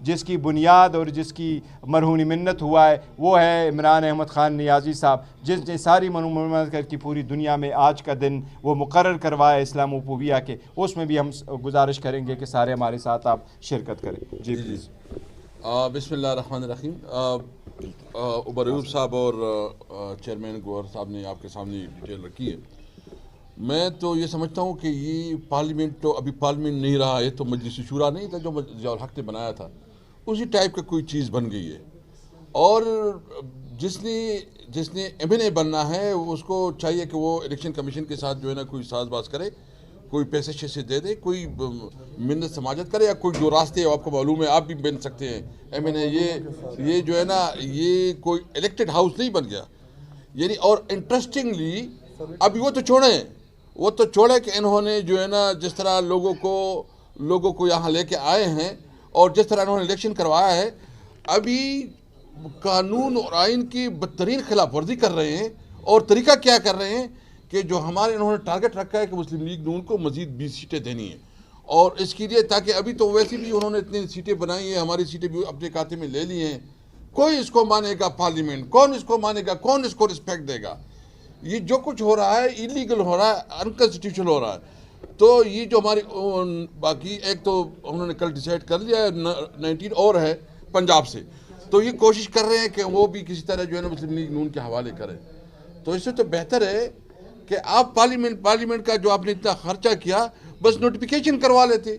جس کی بنیاد اور جس کی مرہون منت ہوا ہے وہ ہے عمران احمد خان نیازی صاحب، جس نے ساری مملکت کی پوری دنیا میں آج کا دن وہ مقرر کروایا اسلاموفوبیا کے، اس میں بھی ہم گزارش کریں گے کہ سارے ہمارے ساتھ آپ شرکت کریں۔ جی پلیز۔ بسم اللہ الرحمن الرحیم۔ عمر ایوب صاحب اور چیئرمین گوہر صاحب نے آپ کے سامنے ڈیٹیل رکھی ہے۔ میں تو یہ سمجھتا ہوں کہ یہ پارلیمنٹ تو ابھی پارلیمنٹ نہیں رہا ہے، تو مجلس شورا نہیں تھا جو ضیاء الحق نے بنایا تھا، اسی ٹائپ کا کوئی چیز بن گئی ہے۔ اور جس نے ایم این اے بننا ہے اس کو چاہیے کہ وہ الیکشن کمیشن کے ساتھ جو ہے نا کوئی ساز باز کرے، کوئی پیسے شیسے دے دے، کوئی منت سماجت کرے، یا کوئی جو راستے آپ کو معلوم ہے آپ بھی بن سکتے ہیں ایم این اے۔ یہ جو ہے نا یہ کوئی الیکٹڈ ہاؤس نہیں بن گیا یعنی۔ اور انٹرسٹنگلی ابھی وہ تو چھوڑے کہ انہوں نے جو ہے نا جس طرح لوگوں کو یہاں لے کے آئے ہیں اور جس طرح انہوں نے الیکشن کروایا ہے، ابھی قانون اور آئین کی بدترین خلاف ورزی کر رہے ہیں۔ اور طریقہ کیا کر رہے ہیں کہ جو ہمارے انہوں نے ٹارگٹ رکھا ہے کہ مسلم لیگ نون کو مزید 20 سیٹیں دینی ہیں، اور اس کے لیے تاکہ ابھی تو ویسے بھی انہوں نے اتنی سیٹیں بنائی ہیں، ہماری سیٹیں بھی اپنے کھاتے میں لے لی ہیں، کوئی اس کو مانے گا پارلیمنٹ، کون اس کو مانے گا، کون اس کو رسپیکٹ دے گا؟ یہ جو کچھ ہو رہا ہے ایلیگل ہو رہا ہے، انکانسٹیٹیوشنل ہو رہا ہے۔ تو یہ جو ہماری باقی ایک تو انہوں نے کل ڈیسائیڈ کر لیا ہے 19 اور ہے پنجاب سے، تو یہ کوشش کر رہے ہیں کہ وہ بھی کسی طرح جو ہے نا مسلم لیگ نون کے حوالے کریں۔ تو اس سے تو بہتر ہے کہ آپ پارلیمنٹ کا جو آپ نے اتنا خرچہ کیا بس نوٹیفیکیشن کروا لیتے،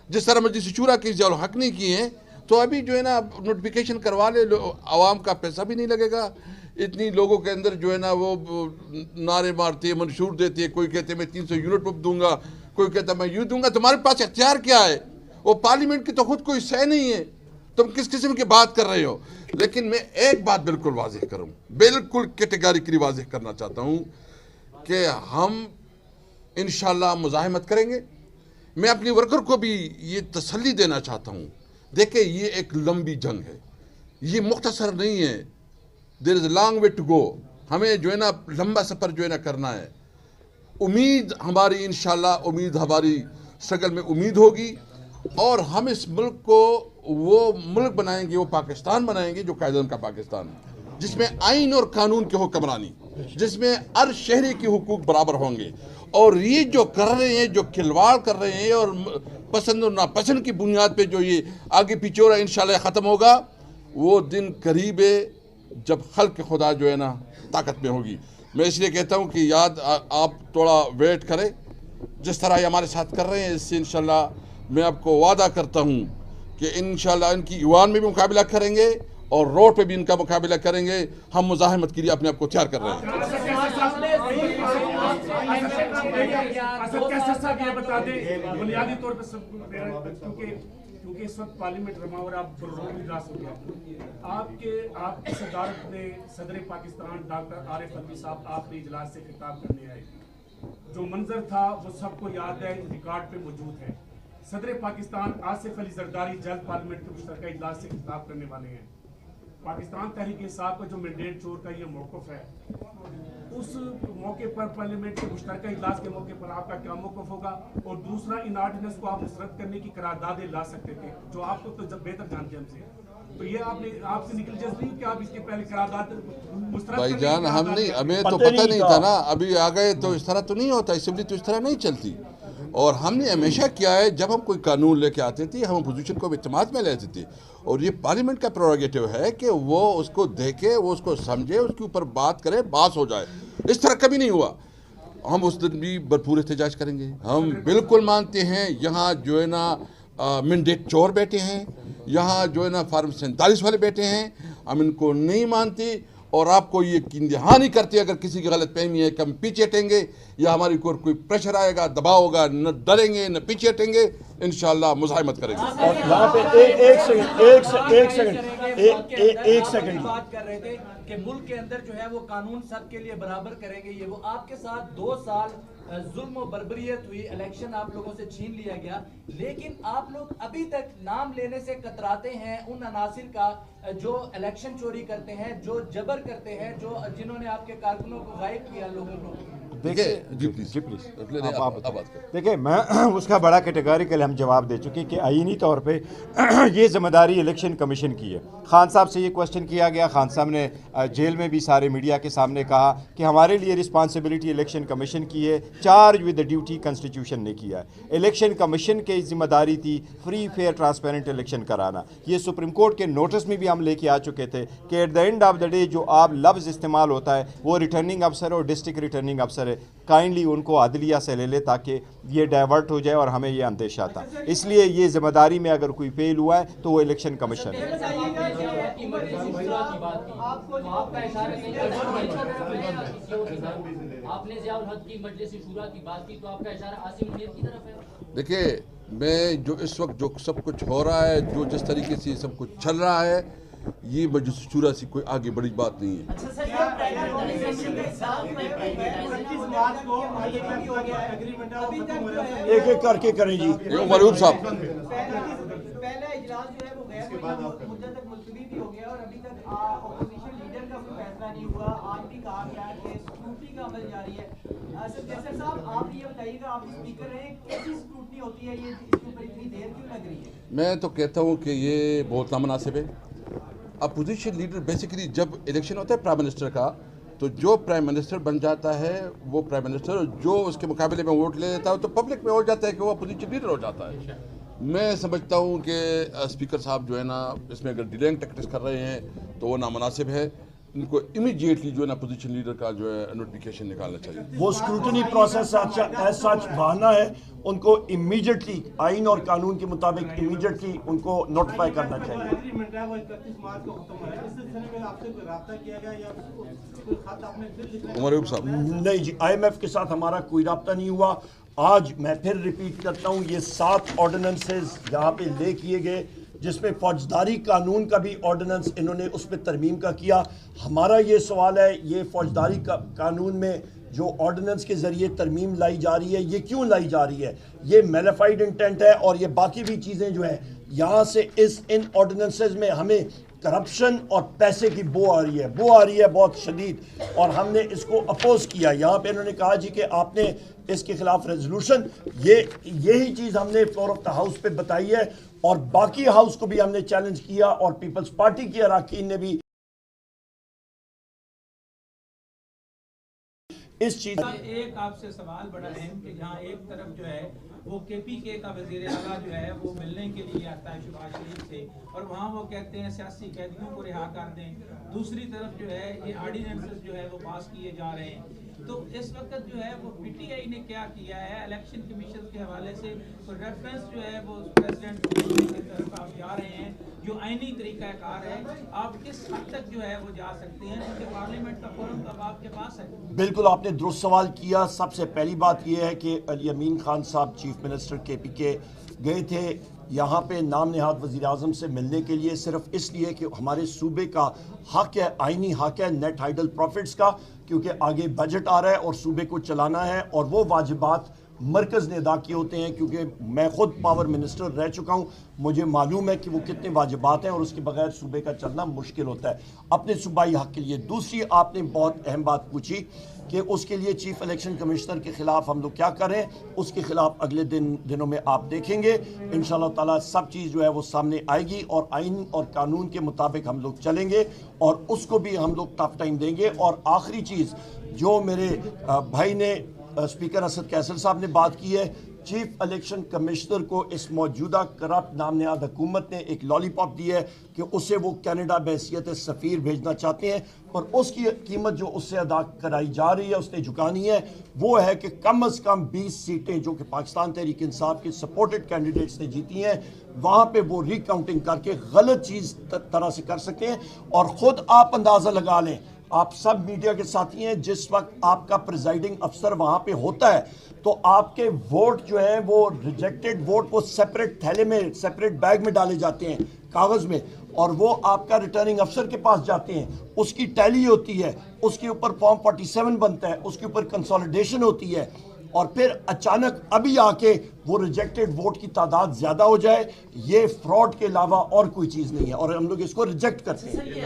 جس طرح مجلس شورا کے ضیاء الحق نہیں کیے ہیں، تو ابھی جو ہے نا نوٹیفیکیشن کروا لے، عوام کا پیسہ بھی نہیں لگے گا۔ اتنی لوگوں کے اندر جو ہے نا وہ نعرے مارتے ہیں، منشور دیتے ہیں، کوئی کہتے ہیں میں 300 یونٹ پمپ دوں گا، کوئی کہتا ہے میں یوں دوں گا۔ تمہارے پاس اختیار کیا ہے؟ وہ پارلیمنٹ کی تو خود کوئی سہ نہیں ہے، تم کس قسم کی بات کر رہے ہو؟ لیکن میں ایک بات بالکل واضح کروں، بالکل کیٹیگریکلی واضح کرنا چاہتا ہوں کہ ہم انشاءاللہ مزاحمت کریں گے۔ میں اپنی ورکر کو بھی یہ تسلی دینا چاہتا ہوں، دیکھیں یہ ایک لمبی جنگ ہے، یہ مختصر نہیں ہے۔ There is a long way to go. ہمیں جو ہے نا لمبا سفر جو ہے نا کرنا ہے۔ امید ہماری انشاءاللہ، امید ہماری شکل میں امید ہوگی، اور ہم اس ملک کو وہ ملک بنائیں گے، وہ پاکستان بنائیں گے جو قائد اعظم کا پاکستان ہے، جس میں آئین اور قانون کی حکمرانی، جس میں ہر شہری کی حقوق برابر ہوں گے۔ اور یہ جو کر رہے ہیں، جو کھلواڑ کر رہے ہیں اور پسند اور ناپسند کی بنیاد پہ جو یہ آگے پیچھے ہو رہا ہے، انشاءاللہ ختم ہوگا۔ وہ دن قریب ہے جب خلق خدا جو ہے نا طاقت میں ہوگی۔ میں اس لیے کہتا ہوں کہ آپ تھوڑا ویٹ کریں، جس طرح یہ ہمارے ساتھ کر رہے ہیں، اس سے انشاءاللہ میں آپ کو وعدہ کرتا ہوں کہ انشاءاللہ ان کی ایوان میں بھی مقابلہ کریں گے اور روڈ پہ بھی ان کا مقابلہ کریں گے۔ ہم مزاحمت کے لیے اپنے آپ کو تیار کر رہے ہیں۔ بنیادی طور پہ کیونکہ اس وقت پارلیمنٹ رما اور آپ بھی راس ہو گیا، آپ کی صدارت میں صدر پاکستان ڈاکٹر عارف علوی صاحب آخری اجلاس سے خطاب کرنے آئے۔ جو منظر تھا وہ سب کو یاد ہے، ریکارڈ پہ موجود ہے۔ صدر پاکستان آصف علی زرداری جلد پارلیمنٹ کے مشترکہ اجلاس سے خطاب کرنے والے ہیں۔ پاکستان تحریک انصاف کا جو مینڈیٹ چور کا یہ موقف ہے، اس موقع پر پارلیمنٹ کے مشترکہ اجلاس کے موقع پر آپ کا کیا موقف ہوگا؟ اور دوسرا، ان آرڈیننس کو آپ مسرت کرنے کی قراردادیں لا سکتے تھے، جو آپ کو تو بہتر جانتے ہیں ہم سے، تو یہ آپ سے نکل جس نہیں کہ آپ اس کے پہلے قرارداد مسترد بھائی جان ہم نہیں، ہمیں تو پتہ نہیں تھا نا، ابھی آ گئے تو اس طرح تو نہیں ہوتا، اسمبلی تو اس طرح نہیں چلتی۔ اور ہم نے ہمیشہ کیا ہے، جب ہم کوئی قانون لے کے آتے تھے ہم اپوزیشن کو اعتماد میں لیتے تھے، اور یہ پارلیمنٹ کا پروگیٹو ہے کہ وہ اس کو دیکھے، وہ اس کو سمجھے، اس کے اوپر بات کرے، باس ہو جائے۔ اس طرح کبھی نہیں ہوا۔ ہم اس دن بھی بھرپور احتجاج کریں گے۔ ہم بالکل مانتے ہیں یہاں جو ہے نا مینڈیٹ چور بیٹھے ہیں، یہاں جو ہے نا فارم 47 والے بیٹھے ہیں، ہم ان کو نہیں مانتے، اور آپ کو یہ یقین دہانی کرتے اگر کسی کی غلط فہمی ہے کہ ہم پیچھے ہٹیں گے یا ہماری کوئی پریشر آئے گا، دباؤ ہوگا، نہ ڈریں گے نہ پیچھے ہٹیں گے، انشاءاللہ مزاحمت کریں گے۔ اور یہاں پہ ایک سیکنڈ بات کر رہے تھے کہ ملک کے اندر جو ہے وہ قانون سب کے لیے برابر کریں گے، یہ وہ آپ کے ساتھ 2 سال ظلم و بربریت ہوئی، الیکشن آپ لوگوں سے چھین لیا گیا، لیکن آپ لوگ ابھی تک نام لینے سے کتراتے ہیں ان عناصر کا جو الیکشن چوری کرتے ہیں، جو جبر کرتے ہیں، جنہوں نے آپ کے کارکنوں کو غائب کیا لوگوں کو۔ دیکھیں میں اس کا بڑا کیٹیگوریکل ہم جواب دے چکے کہ آئینی طور پہ یہ ذمہ داری الیکشن کمیشن کی ہے. خان صاحب سے یہ کوشچن کیا گیا, خان صاحب نے جیل میں بھی سارے میڈیا کے سامنے کہا کہ ہمارے لیے رسپانسبلٹی الیکشن کمیشن کی ہے, چارج ود ڈیوٹی کنسٹیٹیوشن نے کیا ہے. الیکشن کمیشن کی ذمہ داری تھی فری فیئر ٹرانسپیرنٹ الیکشن کرانا. یہ سپریم کورٹ کے نوٹس میں بھی ہم لے کے آ چکے تھے کہ at the end of the day جو آپ لفظ استعمال ہوتا ہے وہ ریٹرننگ افسر اور ڈسٹرکٹ ریٹرننگ افسر ہے, کائنڈلی ان کو عدلیہ سے لے لے تاکہ یہ ڈائیورٹ ہو جائے اور ہمیں یہ اندیشہ تھا. اس لیے یہ ذمہ داری میں اگر کوئی فیل ہوا ہے تو وہ الیکشن کمیشن ہے. دیکھیے میں جو اس وقت جو سب کچھ ہو رہا ہے, جو جس طریقے سے سب کچھ چل رہا ہے, یہ مجلس شورا سے کوئی آگے بڑی بات نہیں ہے. ایک ایک کر کے کریں جی. معروف صاحب پہلا اجلاس جو ہے وہ غیر مدت تک ملتوی بھی ہو گیا اور ابھی تک اپوزیشن لیڈر کا کوئی فیصلہ نہیں ہوا. آج بھی کہا گیا کہ اسکروٹنی کا عمل جاری ہے. جیسر صاحب آپ یہ بتائیے گا, آپ اسپیکر ہیں, کیسی اسکروٹنی ہوتی ہے, یہ اس کے اوپر اتنی دیر کیوں لگ رہی ہے؟ میں تو کہتا ہوں کہ یہ بہت نامناسب ہے. اپوزیشن لیڈر بیسیکلی جب الیکشن ہوتا ہے پرائم منسٹر کا, تو جو پرائم منسٹر بن جاتا ہے وہ پرائم منسٹر, جو اس کے مقابلے میں ووٹ لے لیتا ہے تو پبلک میں ہو جاتا ہے کہ وہ اپوزیشن لیڈر ہو جاتا ہے. میں سمجھتا ہوں کہ اسپیکر صاحب جو ہے نا اس میں اگر ڈیلنگ ٹیکٹکس کر رہے ہیں تو وہ نامناسب ہے. ان کو امیڈیٹلی جو ہے نا اپوزیشن لیڈر کا جو ہے نوٹیفیکیشن نکالنا چاہیے. وہ اسکروٹنی پروسیس ایز سچ بہانا ہے, ان کو امیڈیٹلی آئین اور قانون کے مطابق امیڈیٹلی ان کو نوٹیفائی کرنا چاہیے. عمر صاحب نہیں جی, آئی ایم ایف کے ساتھ ہمارا کوئی رابطہ نہیں ہوا. آج میں پھر ریپیٹ کرتا ہوں, یہ 7 آرڈیننسز یہاں پہ لے کیے گئے, جس میں فوجداری قانون کا بھی آرڈیننس انہوں نے اس پہ ترمیم کا کیا. ہمارا یہ سوال ہے, یہ فوجداری قانون میں جو آرڈیننس کے ذریعے ترمیم لائی جا رہی ہے, یہ کیوں لائی جا رہی ہے؟ یہ میلیفائڈ انٹینٹ ہے, اور یہ باقی بھی چیزیں جو ہیں یہاں سے ان آرڈیننسز میں ہمیں کرپشن اور پیسے کی بو آ رہی ہے بہت شدید, اور ہم نے اس کو اپوز کیا. یہاں پہ انہوں نے کہا جی کہ آپ نے اس کے خلاف ریزولوشن, یہی چیز ہم نے فلور آف دا ہاؤس پہ بتائی ہے, اور باقی ہاؤس کو بھی ہم نے چیلنج کیا, اور پیپلز پارٹی کے اراکین نے بھی اس چیز. ایک آپ سے سوال بڑا اہم کہ جہاں ایک طرف جو ہے وہ کے پی کے کا وزیر اعلیٰ جو ہے وہ ملنے کے لیے آتا ہے شہباز شریف سے, اور وہاں وہ کہتے ہیں سیاسی قیدیوں کو رہا کر دیں. دوسری طرف جو ہے یہ آرڈیننسز جو ہے وہ پاس کیے جا رہے ہیں. تو اس وقت جو ہے وہ پی ٹی آئی نے کیا کیا ہے, الیکشن کمیشن کے حوالے سے ریفرنس جو ہے وہ پریزیڈنٹ کی طرف آپ جا رہے ہیں, جو آئینی طریقہ کار ہے, آپ کس حد تک جو ہے وہ جا سکتے ہیں, کیونکہ پارلیمنٹ کا فورم اب آپ کے پاس ہے؟ بالکل آپ نے درست سوال کیا. سب سے پہلی بات یہ ہے کہ علی امین خان صاحب چیف منسٹر کے پی کے گئے تھے یہاں پہ نام نہاد وزیر اعظم سے ملنے کے لیے, صرف اس لیے کہ ہمارے صوبے کا حق ہے, آئینی حق ہے نیٹ ہائیڈل پروفٹس کا, کیونکہ آگے بجٹ آ رہا ہے اور صوبے کو چلانا ہے, اور وہ واجبات مرکز نے ادا کیے ہوتے ہیں. کیونکہ میں خود پاور منسٹر رہ چکا ہوں, مجھے معلوم ہے کہ وہ کتنے واجبات ہیں, اور اس کے بغیر صوبے کا چلنا مشکل ہوتا ہے اپنے صوبائی حق کے لیے. دوسری آپ نے بہت اہم بات پوچھی کہ اس کے لیے چیف الیکشن کمشنر کے خلاف ہم لوگ کیا کریں. اس کے خلاف اگلے دنوں میں آپ دیکھیں گے انشاءاللہ تعالیٰ سب چیز جو ہے وہ سامنے آئے گی, اور آئین اور قانون کے مطابق ہم لوگ چلیں گے, اور اس کو بھی ہم لوگ ٹف ٹائم دیں گے. اور آخری چیز جو میرے بھائی نے اسپیکر اسد قیصر صاحب نے بات کی ہے, چیف الیکشن کمشنر کو اس موجودہ کرپٹ نام نہاد حکومت نے ایک لالی پاپ دی ہے کہ اسے وہ کینیڈا بحیثیت سفیر بھیجنا چاہتے ہیں, اور اس کی قیمت جو اس سے ادا کرائی جا رہی ہے, اس نے جھکانی ہے, وہ ہے کہ کم از کم 20 سیٹیں جو کہ پاکستان تحریک انصاف کے سپورٹڈ کینڈیڈیٹس نے جیتی ہیں, وہاں پہ وہ ری کاؤنٹنگ کر کے غلط چیز طرح سے کر سکتے ہیں. اور خود آپ اندازہ لگا لیں, آپ سب میڈیا کے ساتھی ہیں, جس وقت آپ کا پریزائڈنگ افسر وہاں پہ ہوتا ہے تو آپ کے ووٹ جو ہیں وہ ریجیکٹڈ ووٹ وہ سیپریٹ تھیلے میں, سیپریٹ بیگ میں ڈالے جاتے ہیں کاغذ میں, اور وہ آپ کا ریٹرننگ افسر کے پاس جاتے ہیں, اس کی ٹیلی ہوتی ہے, اس کے اوپر فارم 47 بنتا ہے, اس کے اوپر کنسولیڈیشن ہوتی ہے, اور پھر اچانک ابھی آ کے وہ ریجیکٹڈ ووٹ کی تعداد زیادہ ہو جائے. یہ فراڈ کے علاوہ اور کوئی چیز نہیں ہے, اور ہم لوگ اس کو ریجیکٹ کرتے ہیں.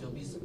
24